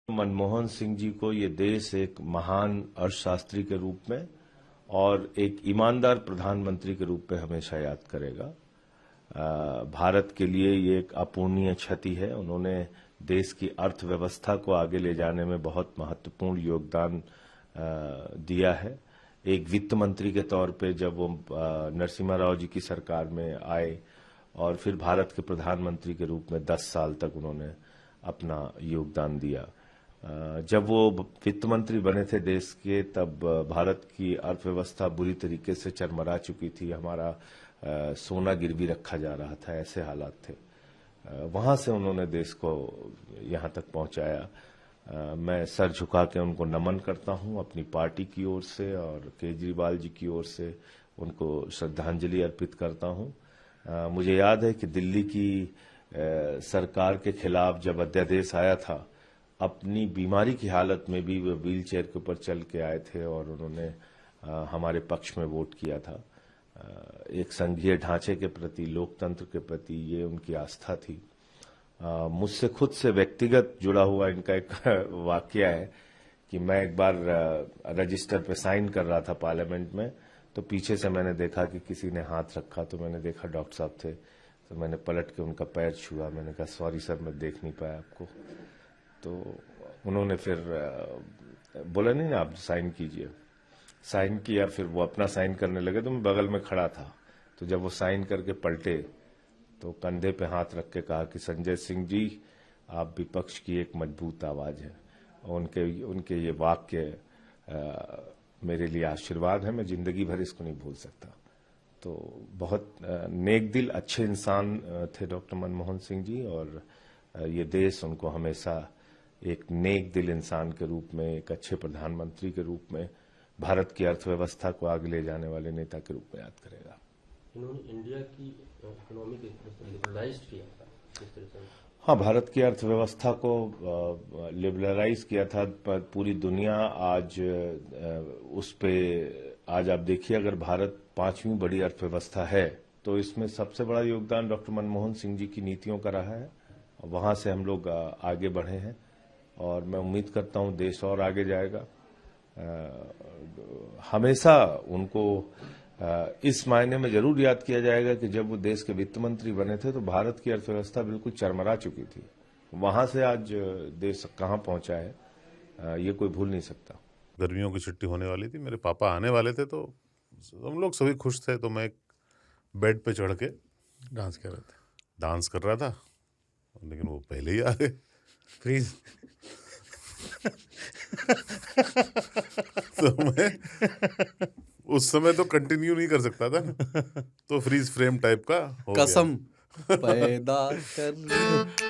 मनमोहन सिंह जी को ये देश एक महान अर्थशास्त्री के रूप में और एक ईमानदार प्रधानमंत्री के रूप में हमेशा याद करेगा। भारत के लिए ये एक अपूरणीय क्षति है। उन्होंने देश की अर्थव्यवस्था को आगे ले जाने में बहुत महत्वपूर्ण योगदान दिया है। एक वित्त मंत्री के तौर पे जब वो नरसिम्हा राव जी की सरकार में आए और फिर भारत के प्रधानमंत्री के रूप में 10 साल तक उन्होंने अपना योगदान दिया। जब वो वित्त मंत्री बने थे देश के, तब भारत की अर्थव्यवस्था बुरी तरीके से चरमरा चुकी थी। हमारा सोना गिरवी रखा जा रहा था, ऐसे हालात थे। वहां से उन्होंने देश को यहां तक पहुंचाया। मैं सर झुका के उनको नमन करता हूं अपनी पार्टी की ओर से और केजरीवाल जी की ओर से उनको श्रद्धांजलि अर्पित करता हूं। मुझे याद है कि दिल्ली की सरकार के खिलाफ जब अध्यादेश आया था, अपनी बीमारी की हालत में भी वो व्हील चेयर के ऊपर चल के आए थे और उन्होंने हमारे पक्ष में वोट किया था। एक संघीय ढांचे के प्रति, लोकतंत्र के प्रति ये उनकी आस्था थी। मुझसे खुद से व्यक्तिगत जुड़ा हुआ इनका एक वाकया है कि मैं एक बार रजिस्टर पे साइन कर रहा था पार्लियामेंट में, तो पीछे से मैंने देखा कि किसी ने हाथ रखा, तो मैंने देखा डॉक्टर साहब थे, तो मैंने पलट के उनका पैर छुआ। मैंने कहा सॉरी सर, मैं देख नहीं पाया आपको। तो उन्होंने फिर बोला नहीं ना, आप साइन कीजिए। साइन किया, फिर वो अपना साइन करने लगे, तो मैं बगल में खड़ा था। तो जब वो साइन करके पलटे तो कंधे पे हाथ रख के कहा कि संजय सिंह जी, आप विपक्ष की एक मजबूत आवाज है। उनके ये वाक्य मेरे लिए आशीर्वाद है। मैं जिंदगी भर इसको नहीं भूल सकता। तो बहुत नेक दिल, अच्छे इंसान थे डॉक्टर मनमोहन सिंह जी, और ये देश उनको हमेशा एक नेक दिल इंसान के रूप में, एक अच्छे प्रधानमंत्री के रूप में, भारत की अर्थव्यवस्था को आगे ले जाने वाले नेता के रूप में याद करेगा। इन्होंने इंडिया की इकोनॉमी को लिबरलाइज किया था किस तरह से? हाँ, भारत की अर्थव्यवस्था को लिबरलाइज किया था। पूरी दुनिया आज उस पे, आज आप देखिए, अगर भारत 5वीं बड़ी अर्थव्यवस्था है तो इसमें सबसे बड़ा योगदान डॉक्टर मनमोहन सिंह जी की नीतियों का रहा है। वहां से हम लोग आगे बढ़े हैं और मैं उम्मीद करता हूं देश और आगे जाएगा। हमेशा उनको इस मायने में जरूर याद किया जाएगा कि जब वो देश के वित्त मंत्री बने थे तो भारत की अर्थव्यवस्था बिल्कुल चरमरा चुकी थी। वहां से आज देश कहां पहुंचा है, ये कोई भूल नहीं सकता। गर्मियों की छुट्टी होने वाली थी, मेरे पापा आने वाले थे, तो हम लोग सभी खुश थे। तो मैं एक बेड पे चढ़ के डांस कर रहे थे, डांस कर रहा था, लेकिन वो पहले ही आ गए। फ्रीज। तो मैं उस समय तो कंटिन्यू नहीं कर सकता था, तो फ्रीज फ्रेम टाइप का हो गया। कसम पैदा कर